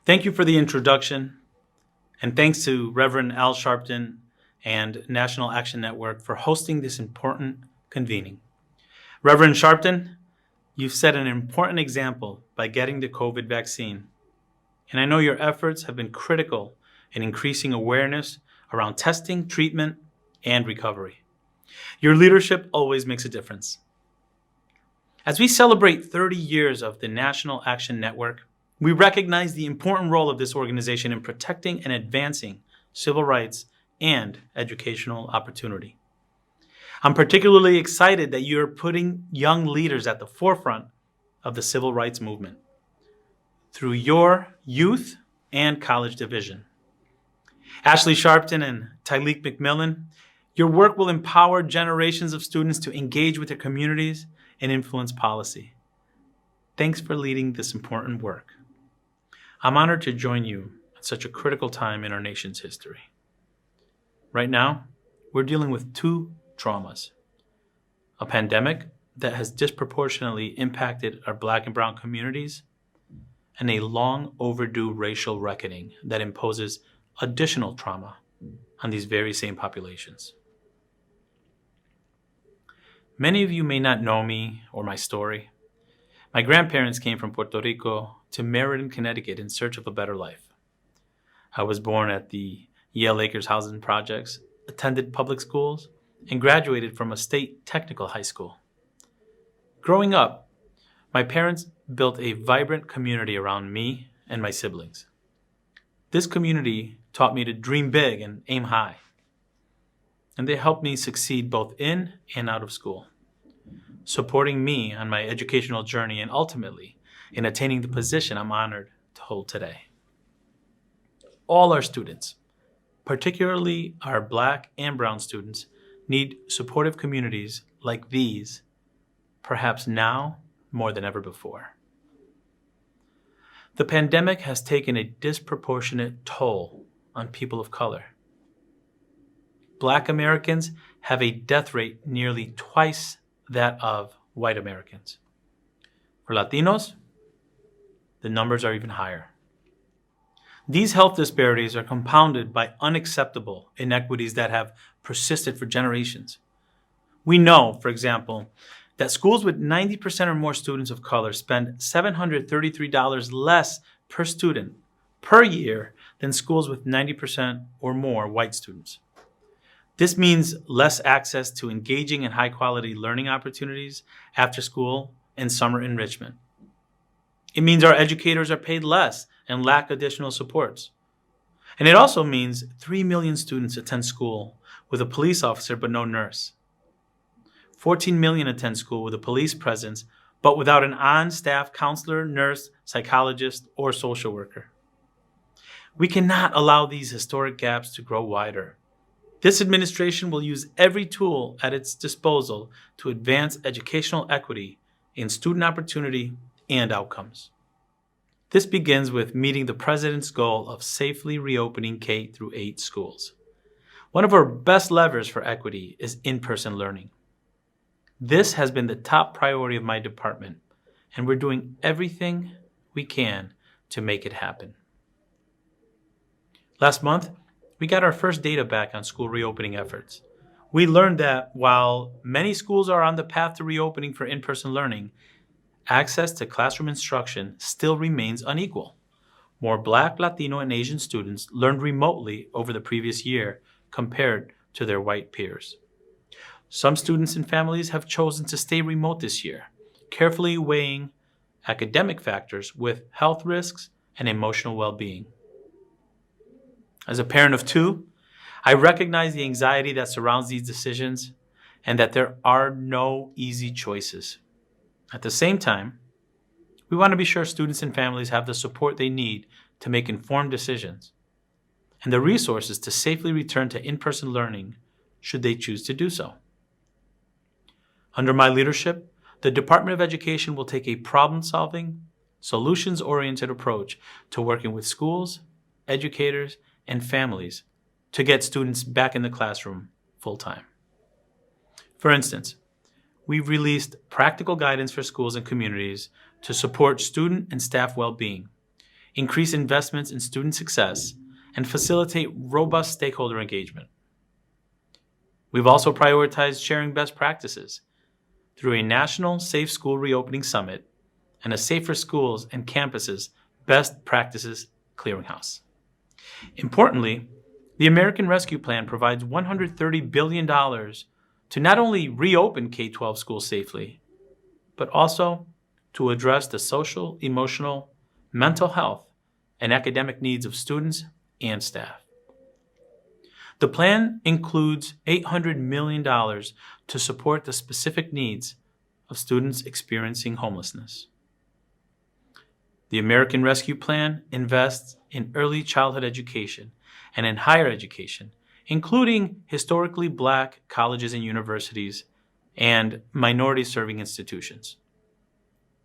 Thank you for the introduction, and thanks to Reverend Al Sharpton and National Action Network for hosting this important convening. Reverend Sharpton, you've set an important example by getting the COVID vaccine, and I know your efforts have been critical in increasing awareness around testing, treatment, and recovery. Your leadership always makes a difference. As we celebrate 30 years of the National Action Network, we recognize the important role of this organization in protecting and advancing civil rights and educational opportunity. I'm particularly excited that you're putting young leaders at the forefront of the civil rights movement through your youth and college division. Ashley Sharpton and Tyleek McMillan, your work will empower generations of students to engage with their communities and influence policy. Thanks for leading this important work. I'm honored to join you at such a critical time in our nation's history. Right now, we're dealing with two traumas: a pandemic that has disproportionately impacted our Black and Brown communities, and a long overdue racial reckoning that imposes additional trauma on these very same populations. Many of you may not know me or my story. My grandparents came from Puerto Rico to Meriden, Connecticut in search of a better life. I was born at the Yale Acres Housing Projects, attended public schools, and graduated from a state technical high school. Growing up, my parents built a vibrant community around me and my siblings. This community taught me to dream big and aim high, and they helped me succeed both in and out of school, supporting me on my educational journey and ultimately in attaining the position I'm honored to hold today. All our students, particularly our Black and Brown students, need supportive communities like these, perhaps now more than ever before. The pandemic has taken a disproportionate toll on people of color. Black Americans have a death rate nearly twice that of white Americans. For Latinos, the numbers are even higher. These health disparities are compounded by unacceptable inequities that have persisted for generations. We know, for example, that schools with 90% or more students of color spend $733 less per student per year than schools with 90% or more white students. This means less access to engaging and high-quality learning opportunities after school and summer enrichment. It means our educators are paid less and lack additional supports. And it also means 3 million students attend school with a police officer but no nurse. 14 million attend school with a police presence but without an on-staff counselor, nurse, psychologist, or social worker. We cannot allow these historic gaps to grow wider. This administration will use every tool at its disposal to advance educational equity in student opportunity and outcomes. This begins with meeting the President's goal of safely reopening K-8 schools. One of our best levers for equity is in-person learning. This has been the top priority of my department, and we're doing everything we can to make it happen. Last month, we got our first data back on school reopening efforts. We learned that while many schools are on the path to reopening for in-person learning, access to classroom instruction still remains unequal. More Black, Latino, and Asian students learned remotely over the previous year compared to their white peers. Some students and families have chosen to stay remote this year, carefully weighing academic factors with health risks and emotional well-being. As a parent of two, I recognize the anxiety that surrounds these decisions and that there are no easy choices. At the same time, we want to be sure students and families have the support they need to make informed decisions and the resources to safely return to in-person learning should they choose to do so. Under my leadership, the Department of Education will take a problem-solving, solutions-oriented approach to working with schools, educators, and families to get students back in the classroom full-time. For instance, we've released practical guidance for schools and communities to support student and staff well-being, increase investments in student success, and facilitate robust stakeholder engagement. We've also prioritized sharing best practices through a national Safe School Reopening Summit and a Safer Schools and Campuses Best Practices Clearinghouse. Importantly, the American Rescue Plan provides $130 billion to not only reopen K-12 schools safely, but also to address the social, emotional, mental health, and academic needs of students and staff. The plan includes $800 million to support the specific needs of students experiencing homelessness. The American Rescue Plan invests in early childhood education and in higher education, including historically Black colleges and universities and minority-serving institutions.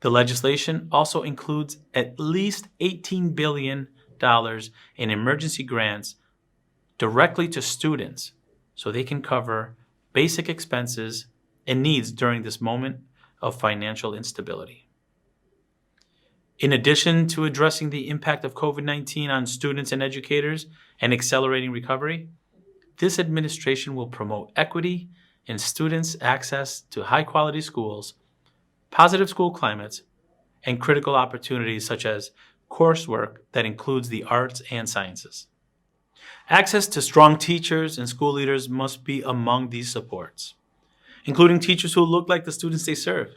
The legislation also includes at least $18 billion in emergency grants directly to students so they can cover basic expenses and needs during this moment of financial instability. In addition to addressing the impact of COVID-19 on students and educators and accelerating recovery, this administration will promote equity in students' access to high-quality schools, positive school climates, and critical opportunities such as coursework that includes the arts and sciences. Access to strong teachers and school leaders must be among these supports, including teachers who look like the students they serve.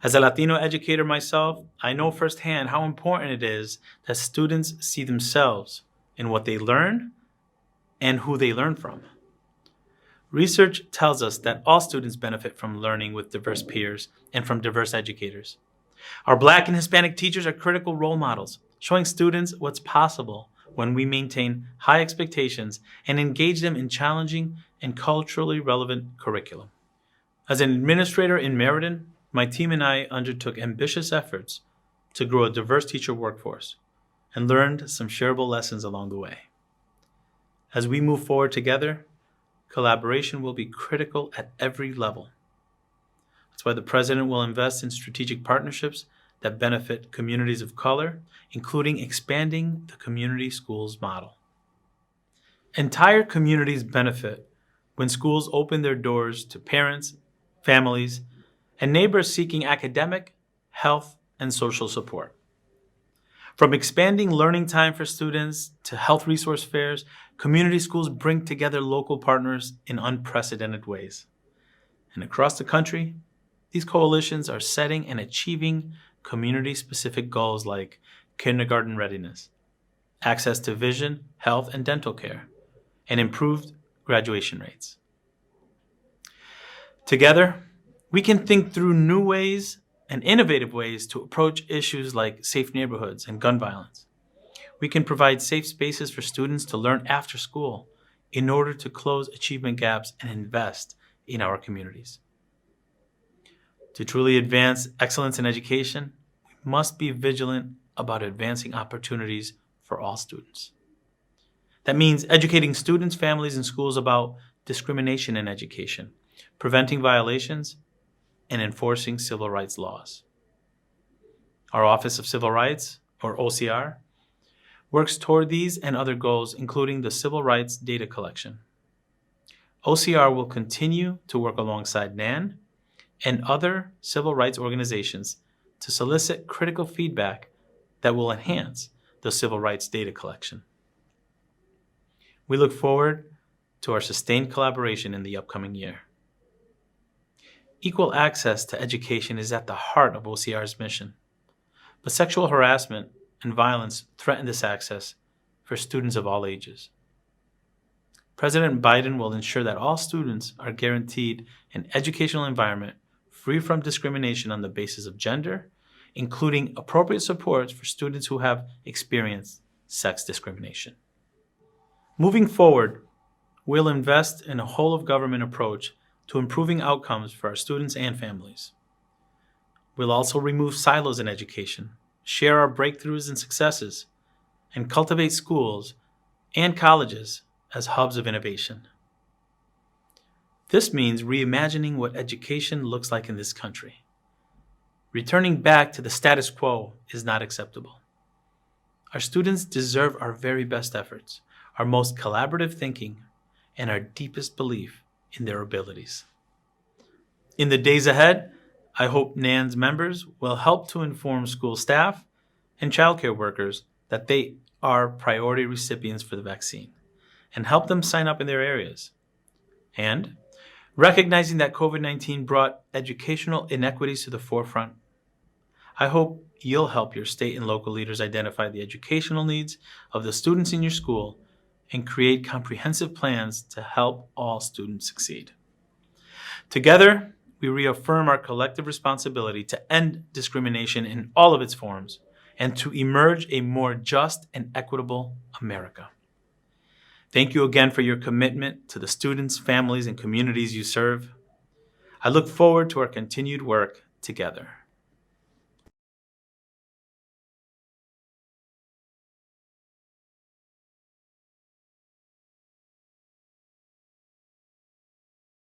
As a Latino educator myself, I know firsthand how important it is that students see themselves in what they learn and who they learn from. Research tells us that all students benefit from learning with diverse peers and from diverse educators. Our Black and Hispanic teachers are critical role models, showing students what's possible when we maintain high expectations and engage them in challenging and culturally relevant curriculum. As an administrator in Meriden, my team and I undertook ambitious efforts to grow a diverse teacher workforce and learned some shareable lessons along the way. As we move forward together, collaboration will be critical at every level. That's why the President will invest in strategic partnerships that benefit communities of color, including expanding the community schools model. Entire communities benefit when schools open their doors to parents, families, and neighbors seeking academic, health, and social support. From expanding learning time for students to health resource fairs, community schools bring together local partners in unprecedented ways. And across the country, these coalitions are setting and achieving community-specific goals like kindergarten readiness, access to vision, health, and dental care, and improved graduation rates. Together, we can think through new ways and innovative ways to approach issues like safe neighborhoods and gun violence. We can provide safe spaces for students to learn after school in order to close achievement gaps and invest in our communities. To truly advance excellence in education, we must be vigilant about advancing opportunities for all students. That means educating students, families, and schools about discrimination in education, preventing violations, and enforcing civil rights laws. Our Office of Civil Rights, or OCR, works toward these and other goals, including the civil rights data collection. OCR will continue to work alongside NAN and other civil rights organizations to solicit critical feedback that will enhance the civil rights data collection. We look forward to our sustained collaboration in the upcoming year. Equal access to education is at the heart of OCR's mission, but sexual harassment and violence threaten this access for students of all ages. President Biden will ensure that all students are guaranteed an educational environment free from discrimination on the basis of gender, including appropriate supports for students who have experienced sex discrimination. Moving forward, we'll invest in a whole-of-government approach to improving outcomes for our students and families. We'll also remove silos in education, share our breakthroughs and successes, and cultivate schools and colleges as hubs of innovation. This means reimagining what education looks like in this country. Returning back to the status quo is not acceptable. Our students deserve our very best efforts, our most collaborative thinking, and our deepest belief in their abilities. In the days ahead, I hope NAN's members will help to inform school staff and childcare workers that they are priority recipients for the vaccine and help them sign up in their areas. And recognizing that COVID-19 brought educational inequities to the forefront, I hope you'll help your state and local leaders identify the educational needs of the students in your school and create comprehensive plans to help all students succeed. Together, we reaffirm our collective responsibility to end discrimination in all of its forms and to emerge a more just and equitable America. Thank you again for your commitment to the students, families, and communities you serve. I look forward to our continued work together.